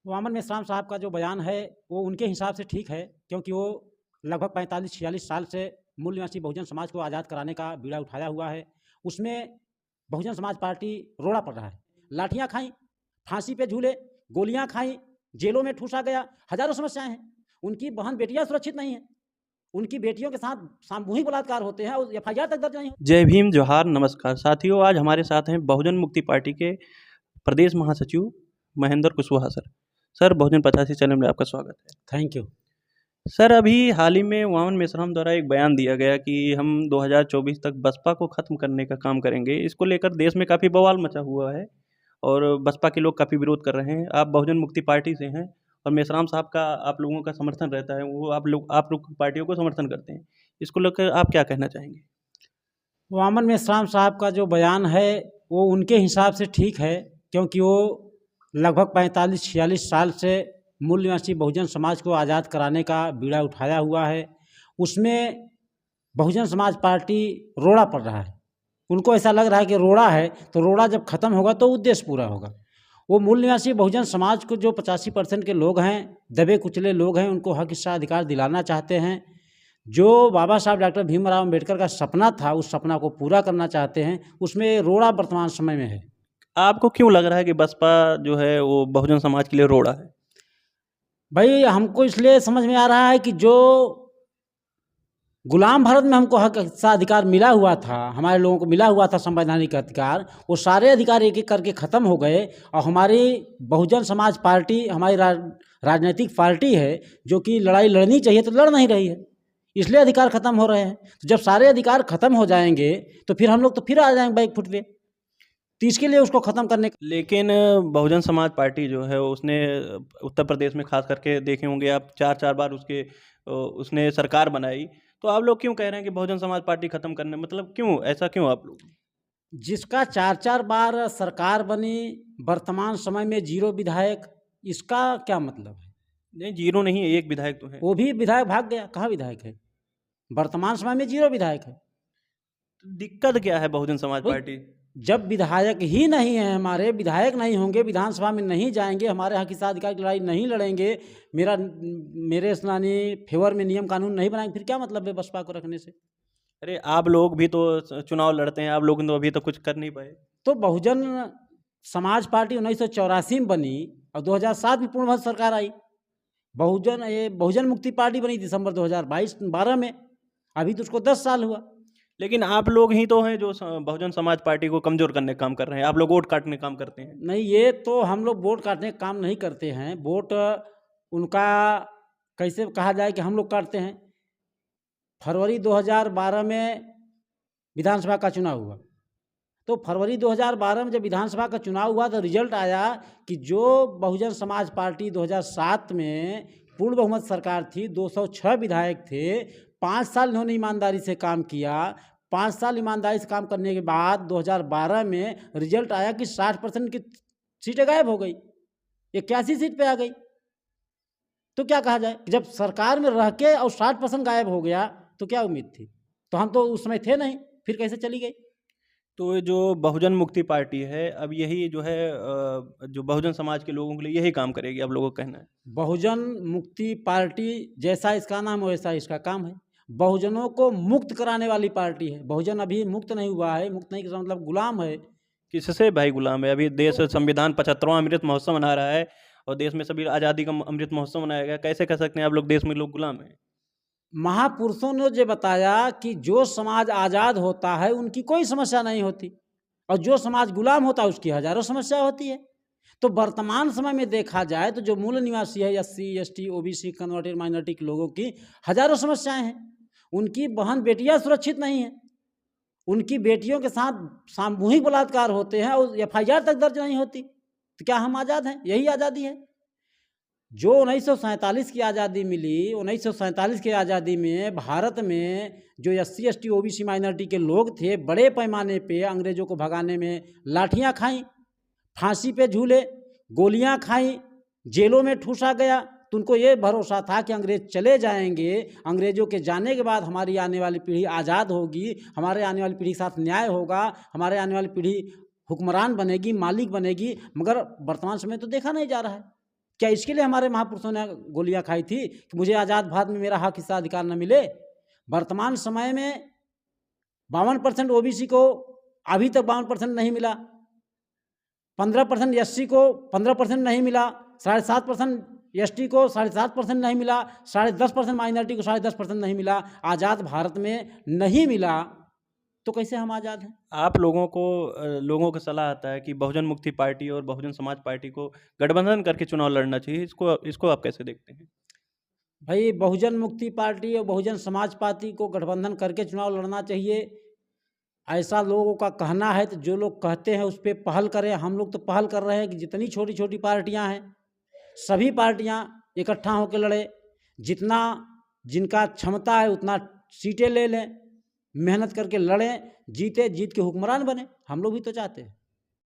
वामन मेश्राम साहब का जो बयान है वो उनके हिसाब से ठीक है, क्योंकि वो लगभग 45-46 साल से मूल निवासी बहुजन समाज को आज़ाद कराने का बीड़ा उठाया हुआ है। उसमें बहुजन समाज पार्टी रोड़ा पड़ रहा है। लाठियाँ खाई, फांसी पे झूले, गोलियाँ खाई, जेलों में ठूसा गया, हजारों समस्याएं हैं। उनकी बहन बेटियां सुरक्षित नहीं हैं। उनकी बेटियों के साथ सामूहिक बलात्कार होते हैं और एफआईआर तक दर्ज नहीं होती। जय भीम, जोहार, नमस्कार साथियों। आज हमारे साथ हैं बहुजन मुक्ति पार्टी के प्रदेश महासचिव महेंद्र कुशवाहा सर। सर, बहुजन 85 चैनल में आपका स्वागत है। Thank you. सर, अभी हाल ही में वामन मेश्राम द्वारा एक बयान दिया गया कि हम 2024 तक बसपा को ख़त्म करने का काम करेंगे। इसको लेकर देश में काफ़ी बवाल मचा हुआ है और बसपा के लोग काफ़ी विरोध कर रहे हैं। आप बहुजन मुक्ति पार्टी से हैं और मेश्राम साहब का आप लोगों का समर्थन रहता है, वो आप लोग पार्टियों को समर्थन करते हैं। इसको लेकर आप क्या कहना चाहेंगे? वामन मेश्राम साहब का जो बयान है वो उनके हिसाब से ठीक है, क्योंकि वो लगभग 45-46 साल से मूल निवासी बहुजन समाज को आज़ाद कराने का बीड़ा उठाया हुआ है। उसमें बहुजन समाज पार्टी रोड़ा पड़ रहा है। उनको ऐसा लग रहा है कि रोड़ा है तो रोड़ा जब ख़त्म होगा तो उद्देश्य पूरा होगा। वो मूल निवासी बहुजन समाज को जो 85% के लोग हैं, दबे कुचले लोग हैं, उनको हक हिस्सा अधिकार दिलाना चाहते हैं। जो बाबा साहब डॉक्टर भीमराव अम्बेडकर का सपना था, उस सपना को पूरा करना चाहते हैं। उसमें रोड़ा वर्तमान समय में है। आपको क्यों लग रहा है कि बसपा जो है वो बहुजन समाज के लिए रोड़ा है? भाई, हमको इसलिए समझ में आ रहा है कि जो गुलाम भारत में हमको हक हिस्सा अधिकार मिला हुआ था, हमारे लोगों को मिला हुआ था संवैधानिक अधिकार, वो सारे अधिकार एक एक करके ख़त्म हो गए। और हमारी बहुजन समाज पार्टी हमारी राजनीतिक पार्टी है जो कि लड़ाई लड़नी चाहिए तो लड़ नहीं रही है, इसलिए अधिकार ख़त्म हो रहे हैं। तो जब सारे अधिकार ख़त्म हो जाएंगे तो फिर हम लोग तो फिर आ जाएंगे बैक फुट पे। तो इसके लिए उसको ख़त्म करने लेकिन बहुजन समाज पार्टी जो है उसने उत्तर प्रदेश में खास करके देखे होंगे आप, 4-4 बार उसने सरकार बनाई। तो आप लोग क्यों कह रहे हैं कि बहुजन समाज पार्टी खत्म करने, मतलब क्यों, ऐसा क्यों आप लोग? जिसका 4-4 बार सरकार बनी, वर्तमान समय में 0 विधायक, इसका क्या मतलब है? नहीं, जीरो नहीं, एक विधायक तो है। वो भी विधायक भाग गया, कहाँ विधायक है? वर्तमान समय में 0 विधायक है। तो दिक्कत क्या है बहुजन समाज भाई, पार्टी? जब विधायक ही नहीं है, हमारे विधायक नहीं होंगे, विधानसभा में नहीं जाएंगे, हमारे हक हिस्सा अधिकार की लड़ाई नहीं लड़ेंगे, मेरे यानी फेवर में नियम कानून नहीं बनाएंगे, फिर क्या मतलब है बसपा को रखने से? अरे आप लोग भी तो चुनाव लड़ते हैं, आप लोग तो अभी तो कुछ कर नहीं पाए। तो बहुजन समाज पार्टी 1984 में बनी और 2007 में पूर्ण भारत सरकार आई। बहुजन मुक्ति पार्टी बनी दिसंबर 2022-12 में। अभी तो उसको 10 साल हुआ। लेकिन आप लोग ही तो हैं जो बहुजन समाज पार्टी को कमजोर करने का काम कर रहे हैं। आप लोग वोट काटने का काम करते हैं। नहीं, ये तो हम लोग वोट काटने का काम नहीं करते हैं। वोट उनका कैसे कहा जाए कि हम लोग काटते हैं। फरवरी 2012 में विधानसभा का चुनाव हुआ, तो फरवरी 2012 में जब विधानसभा का चुनाव हुआ तो रिजल्ट आया कि जो बहुजन समाज पार्टी 2007 में पूर्ण बहुमत सरकार थी, 206 विधायक थे, 5 साल इन्होंने ईमानदारी से काम किया। 5 साल ईमानदारी से काम करने के बाद 2012 में रिजल्ट आया कि 60% की सीटें गायब हो गई, 81 सीट पे आ गई। तो क्या कहा जाए, जब सरकार में रह के और 60% गायब हो गया तो क्या उम्मीद थी? तो हम तो उस समय थे नहीं, फिर कैसे चली गई? तो जो बहुजन मुक्ति पार्टी है, अब यही जो है जो बहुजन समाज के लोगों के लिए यही काम करेगी, आप लोगों का कहना है? बहुजन मुक्ति पार्टी जैसा इसका नाम वैसा इसका काम है। बहुजनों को मुक्त कराने वाली पार्टी है। बहुजन अभी मुक्त नहीं हुआ है। मुक्त नहीं, मतलब गुलाम है। किससे भाई गुलाम है? अभी देश संविधान 75वां अमृत महोत्सव मना रहा है और देश में सभी आज़ादी का अमृत महोत्सव मनाया गया। कैसे कह सकते हैं आप लोग देश में लोग गुलाम हैं? महापुरुषों ने जो बताया कि जो समाज आज़ाद होता है उनकी कोई समस्या नहीं होती, और जो समाज गुलाम होता है उसकी हजारों समस्या होती है। तो वर्तमान समय में देखा जाए तो जो मूल निवासी है, SC ST OBC converted minority के लोगों की हजारों समस्याएं हैं। उनकी बहन बेटियां सुरक्षित नहीं हैं। उनकी बेटियों के साथ सामूहिक बलात्कार होते हैं और FIR तक दर्ज नहीं होती। तो क्या हम आज़ाद हैं? यही आज़ादी है। जो 1947 की आज़ादी मिली, 1947 की आज़ादी में भारत में जो SC ST OBC माइनॉरिटी के लोग थे, बड़े पैमाने पे अंग्रेज़ों को भगाने में लाठियाँ खाई, फांसी पे झूले, गोलियां खाई, जेलों में ठूसा गया। तो उनको ये भरोसा था कि अंग्रेज चले जाएंगे, अंग्रेज़ों के जाने के बाद हमारी आने वाली पीढ़ी आज़ाद होगी, हमारे आने वाली पीढ़ी के साथ न्याय होगा, हमारे आने वाली पीढ़ी हुक्मरान बनेगी, मालिक बनेगी। मगर वर्तमान समय तो देखा नहीं जा रहा है। क्या इसके लिए हमारे महापुरुषों ने गोलियां खाई थी कि मुझे आज़ाद भारत में मेरा हक हिस्सा अधिकार न मिले? वर्तमान समय में 52% ओबीसी को अभी तक 52% नहीं मिला, 15% एससी को 15% नहीं मिला, 7.5% एसटी को 7.5% नहीं मिला, 10.5% माइनॉरिटी को 10.5% नहीं मिला। आज़ाद भारत में नहीं मिला तो कैसे हम आज़ाद हैं? आप लोगों को सलाह आता है कि बहुजन मुक्ति पार्टी और बहुजन समाज पार्टी को गठबंधन करके चुनाव लड़ना चाहिए, इसको आप कैसे देखते हैं? भाई, बहुजन मुक्ति पार्टी और बहुजन समाज पार्टी को गठबंधन करके चुनाव लड़ना चाहिए, ऐसा लोगों का कहना है। तो जो लोग कहते हैं उस पर पहल करें। हम लोग तो पहल कर रहे हैं कि जितनी छोटी छोटी पार्टियां हैं सभी पार्टियां इकट्ठा होकर लड़े, जितना जिनका क्षमता है उतना सीटें ले लें, मेहनत करके लड़ें, जीत के हुक्मरान बने। हम लोग भी तो चाहते हैं।